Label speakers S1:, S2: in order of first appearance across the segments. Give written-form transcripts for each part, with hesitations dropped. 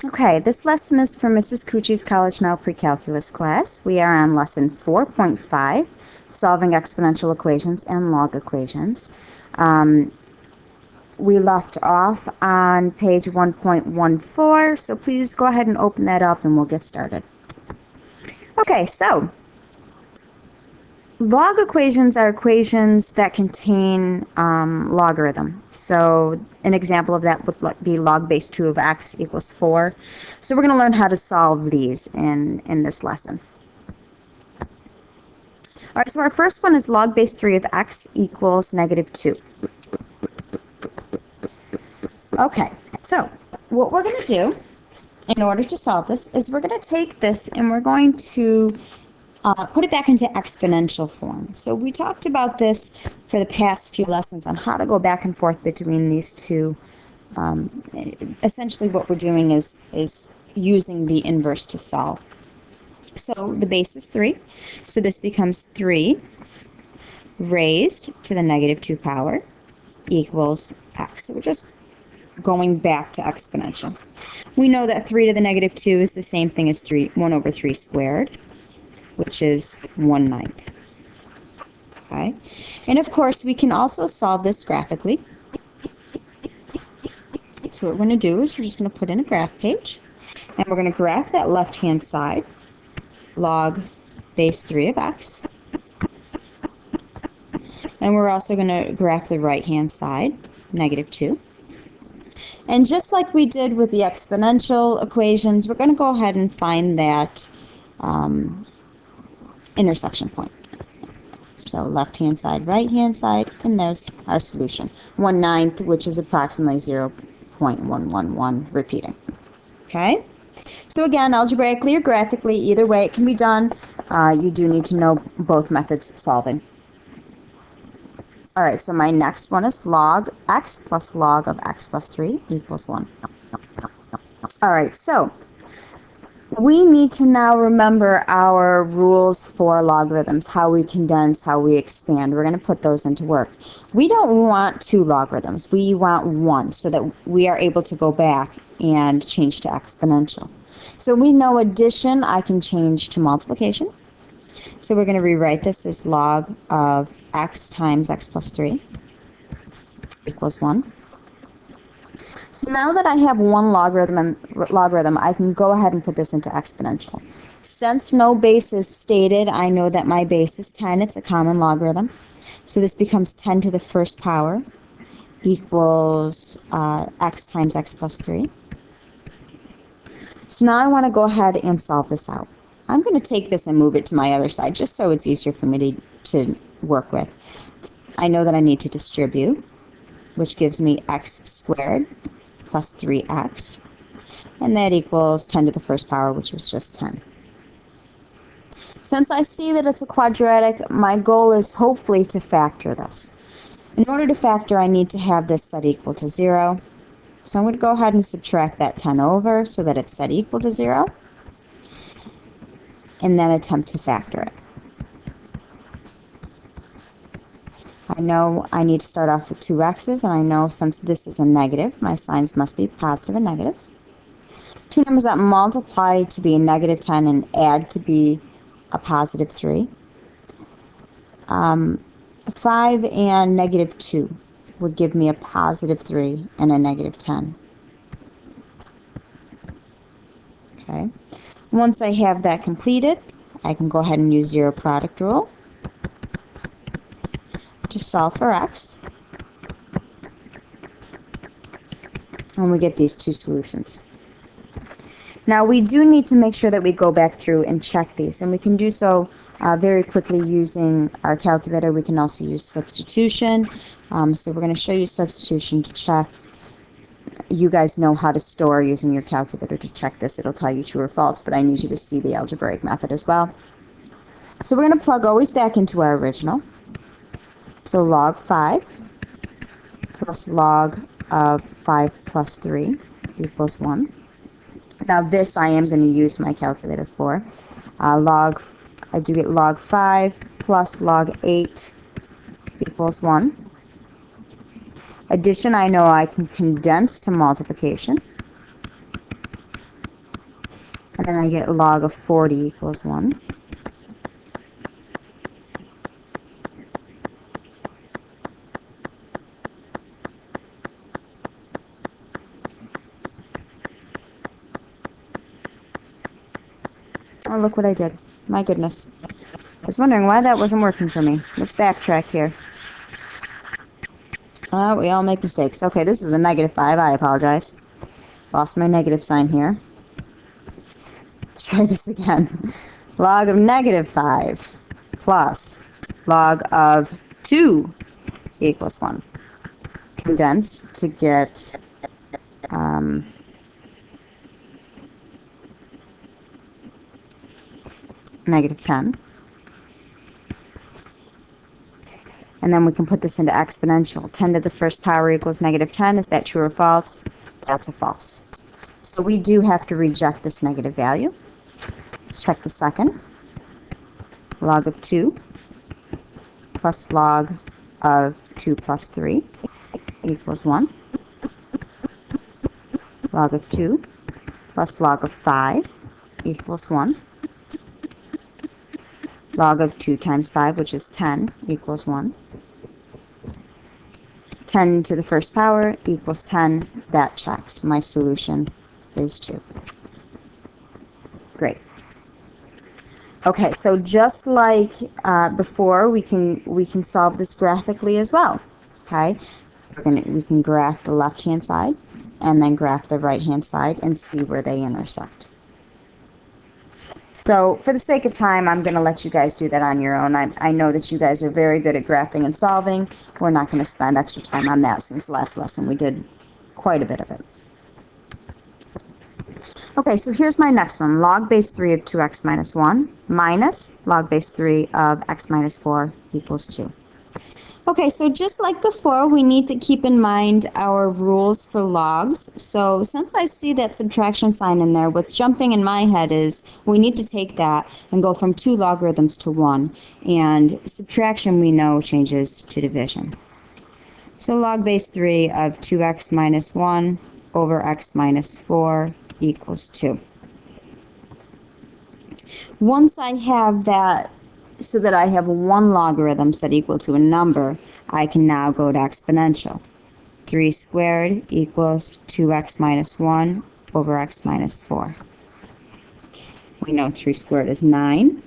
S1: Okay, this lesson is for Mrs. Cucci's College Now Precalculus class. We are on lesson 4.5, solving exponential equations and log equations. We left off on page 1.14, so please go ahead and open that up and we'll get started. Okay, so log equations are equations that contain logarithm. So an example of that would be log base 2 of x equals 4. So we're going to learn how to solve these in this lesson. All right, so our first one is log base 3 of x equals negative 2. Okay, so what we're going to do in order to solve this is we're going to take this and we're going to put it back into exponential form. So we talked about this for the past few lessons on how to go back and forth between these two. Essentially what we're doing is using the inverse to solve. So the base is 3. So this becomes 3 raised to the negative 2 power equals x. So we're just going back to exponential. We know that 3 to the negative 2 is the same thing as 1 over 3 squared, which is 1/9. Okay, and of course we can also solve this graphically. So what we're going to do is we're just going to put in a graph page, and we're going to graph that left-hand side, log base 3 of x, and we're also going to graph the right-hand side, negative 2. And just like we did with the exponential equations, we're going to go ahead and find that intersection point. So left-hand side, right-hand side, and there's our solution. 1/9, which is approximately 0.111 repeating. Okay? So again, algebraically or graphically, either way it can be done. You do need to know both methods of solving. All right, so my next one is log x plus log of x plus 3 equals 1. All right, so we need to now remember our rules for logarithms, how we condense, how we expand. We're going to put those into work. We don't want 2 logarithms. We want 1 so that we are able to go back and change to exponential. So we know addition I can change to multiplication. So we're going to rewrite this as log of x times x plus 3 equals 1. So now that I have one logarithm, I can go ahead and put this into exponential. Since no base is stated, I know that my base is 10. It's a common logarithm. So this becomes 10 to the first power equals x times x plus 3. So now I want to go ahead and solve this out. I'm going to take this and move it to my other side just so it's easier for me to work with. I know that I need to distribute, which gives me x squared plus 3x, and that equals 10 to the first power, which is just 10. Since I see that it's a quadratic, my goal is hopefully to factor this. In order to factor, I need to have this set equal to 0. So I'm going to go ahead and subtract that 10 over so that it's set equal to 0, and then attempt to factor it. I know I need to start off with 2 x's, and I know since this is a negative, my signs must be positive and negative. 2 numbers that multiply to be a negative 10 and add to be a positive 3. 5 and negative 2 would give me a positive 3 and a negative 10. Okay. Once I have that completed, I can go ahead and use zero product rule to solve for x, and we get these 2 solutions. Now we do need to make sure that we go back through and check these, and we can do so very quickly using our calculator. We can also use substitution. So we're going to show you substitution to check. You guys know how to store using your calculator to check this. It'll tell you true or false, but I need you to see the algebraic method as well. So we're going to plug always back into our original. So log 5 plus log of 5 plus 3 equals 1. Now this I am going to use my calculator for. I do get log 5 plus log 8 equals 1. Addition I know I can condense to multiplication. And then I get log of 40 equals 1. Oh, look what I did. My goodness. I was wondering why that wasn't working for me. Let's backtrack here. We all make mistakes. Okay, this is a -5. I apologize. Lost my negative sign here. Let's try this again. Log of -5 plus log of 2 equals 1. Condense to get -10. And then we can put this into exponential. 10 to the first power equals -10. Is that true or false? That's a false. So we do have to reject this negative value. Let's check the second. Log of 2 plus log of 2 plus 3 equals 1. Log of 2 plus log of 5 equals 1. Log of 2 times 5, which is 10, equals 1. 10 to the first power equals 10. That checks. My solution is 2. Great. Okay, so just like before, we can solve this graphically as well. Okay, we can graph the left-hand side and then graph the right-hand side and see where they intersect. So for the sake of time, I'm going to let you guys do that on your own. I know that you guys are very good at graphing and solving. We're not going to spend extra time on that since last lesson we did quite a bit of it. Okay, so here's my next one. Log base 3 of 2x minus 1 minus log base 3 of x minus 4 equals 2. Okay, so just like before, we need to keep in mind our rules for logs. So since I see that subtraction sign in there, what's jumping in my head is we need to take that and go from 2 logarithms to 1. And subtraction, we know, changes to division. So log base 3 of 2x minus 1 over x minus 4 equals 2. Once I have that, so that I have one logarithm set equal to a number, I can now go to exponential. 3 squared equals 2x minus 1 over x minus 4. We know 3 squared is 9.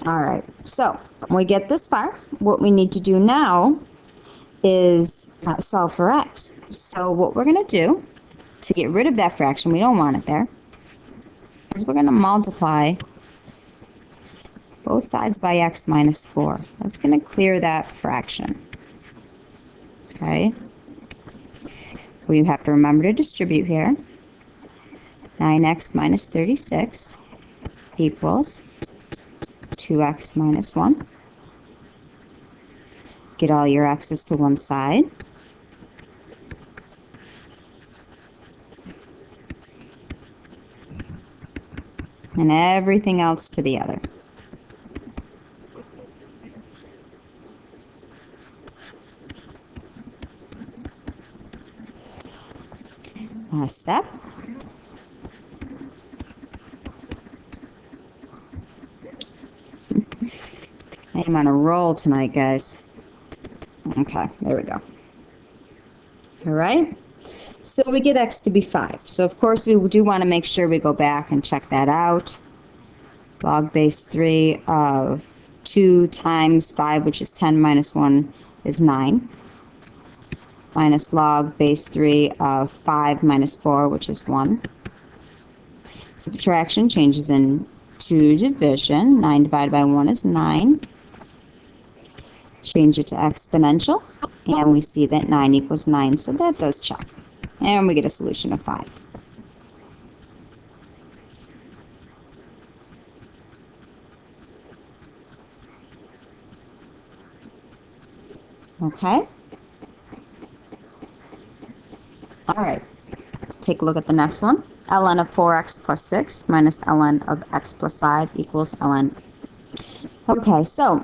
S1: All right, so when we get this far, what we need to do now is solve for x. So what we're going to do to get rid of that fraction, we don't want it there, is we're going to multiply both sides by x minus 4. That's going to clear that fraction. Okay? We have to remember to distribute here. 9x minus 36 equals 2x minus 1. Get all your x's to one side. And everything else to the other. Last step. I am on a roll tonight, guys. Okay, there we go. All right. So we get x to be 5. So of course we do want to make sure we go back and check that out. Log base 3 of 2 times 5, which is 10 minus 1, is 9. Minus log base 3 of 5 minus 4, which is 1. Subtraction changes into division. 9 divided by 1 is 9. Change it to exponential, and we see that 9 equals 9, so that does check. And we get a solution of 5. Okay? All right. Take a look at the next one. ln of 4x plus 6 minus ln of x plus 5 equals ln. Okay, so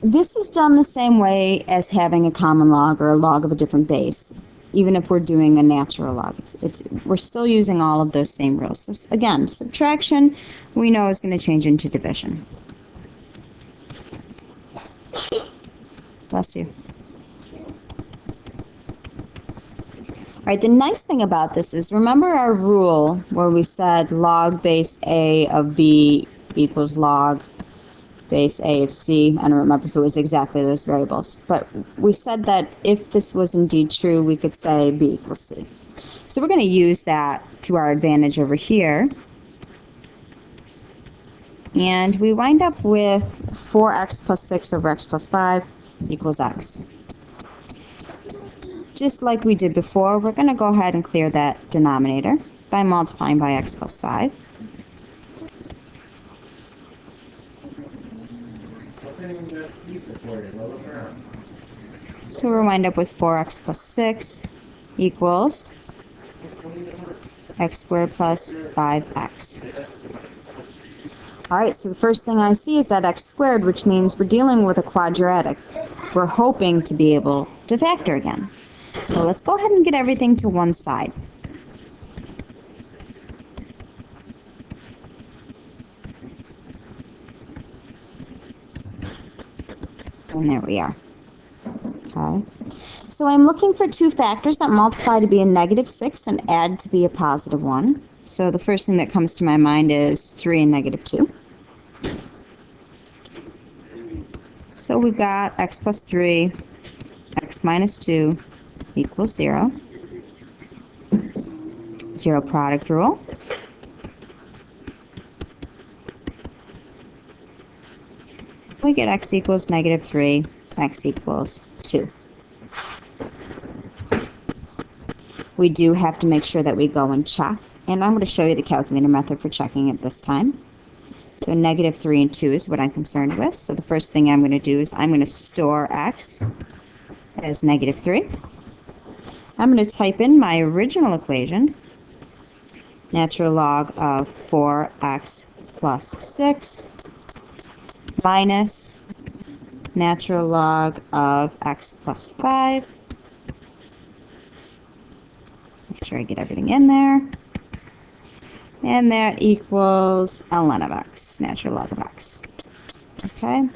S1: This is done the same way as having a common log or a log of a different base, even if we're doing a natural log. We're still using all of those same rules. So again, subtraction we know is going to change into division. Bless you. All right, the nice thing about this is, remember our rule where we said log base A of B equals log base A of C. I don't remember if it was exactly those variables, but we said that if this was indeed true, we could say B equals C. So we're going to use that to our advantage over here. And we wind up with 4x plus 6 over x plus 5 equals x. Just like we did before, we're going to go ahead and clear that denominator by multiplying by x plus 5. So we'll wind up with 4x plus 6 equals x squared plus 5x. All right, so the first thing I see is that x squared, which means we're dealing with a quadratic. We're hoping to be able to factor again. So let's go ahead and get everything to one side. And there we are. Okay. So I'm looking for two factors that multiply to be a negative 6 and add to be a positive 1. So the first thing that comes to my mind is 3 and negative 2. So we've got x plus 3, x minus 2 equals 0. Zero product rule. We get x equals negative 3, x equals 2. We do have to make sure that we go and check, and I'm going to show you the calculator method for checking it this time. So negative 3 and 2 is what I'm concerned with. So the first thing I'm going to do is I'm going to store x as negative 3. I'm going to type in my original equation, natural log of 4x plus 6 minus natural log of x plus 5. Make sure I get everything in there. And that equals ln of x, natural log of x. Okay?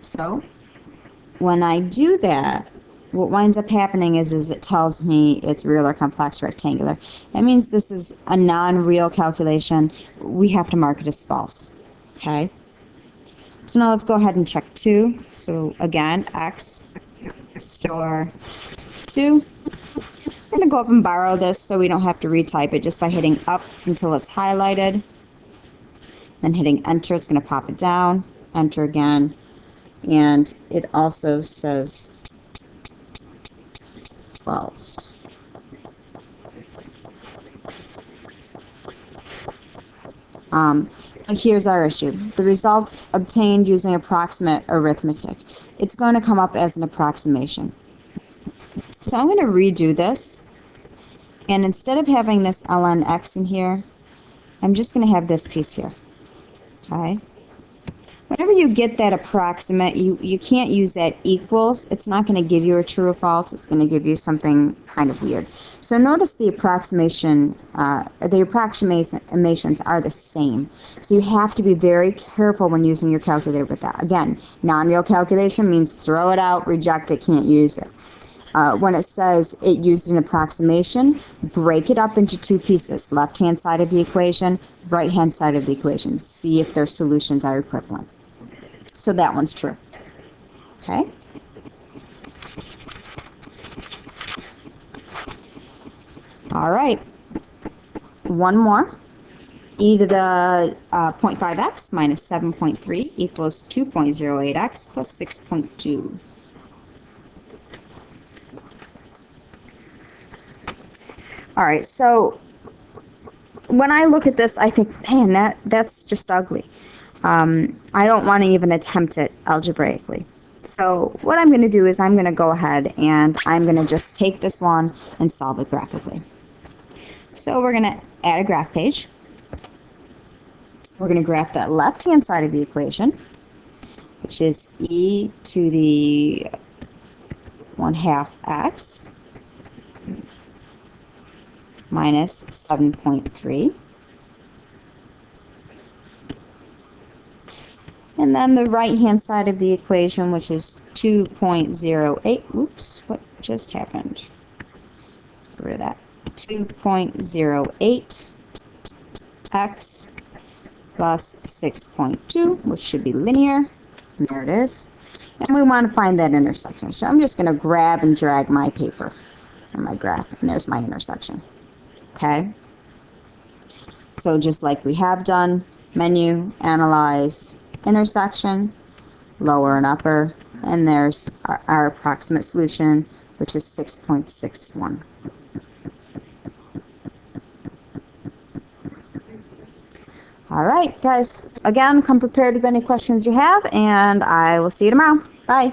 S1: So, when I do that, what winds up happening is it tells me it's real or complex rectangular. That means this is a non-real calculation. We have to mark it as false. Okay? So now let's go ahead and check 2. So again, x store 2. I'm going to go up and borrow this so we don't have to retype it just by hitting up until it's highlighted. Then hitting enter, it's going to pop it down. Enter again. And it also says false. But here's our issue. The result obtained using approximate arithmetic. It's going to come up as an approximation. So I'm going to redo this, and instead of having this ln x in here, I'm just going to have this piece here. Okay? Whenever you get that approximate, you can't use that equals. It's not going to give you a true or false. It's going to give you something kind of weird. So notice the approximations are the same. So you have to be very careful when using your calculator with that. Again, non-real calculation means throw it out, reject it, can't use it. When it says it used an approximation, break it up into two pieces, left-hand side of the equation, right-hand side of the equation. See if their solutions are equivalent. So that one's true. Okay? All right. One more. E to the 0.5x minus 7.3 equals 2.08x plus 6.2. All right, so when I look at this, I think, man, that's just ugly. I don't want to even attempt it algebraically. So what I'm going to do is I'm going to go ahead and I'm going to just take this one and solve it graphically. So we're going to add a graph page. We're going to graph that left-hand side of the equation. which is e to the 1/2 x minus 7.3. And then the right-hand side of the equation, which is 2.08. Oops, what just happened? Get rid of that. 2.08 x plus 6.2, which should be linear. And there it is. And we want to find that intersection. So I'm just going to grab and drag my paper and my graph, and there's my intersection. Okay? So just like we have done, menu, analyze, intersection, lower and upper, and there's our approximate solution, which is 6.61. All right, guys. Again, come prepared with any questions you have, and I will see you tomorrow. Bye.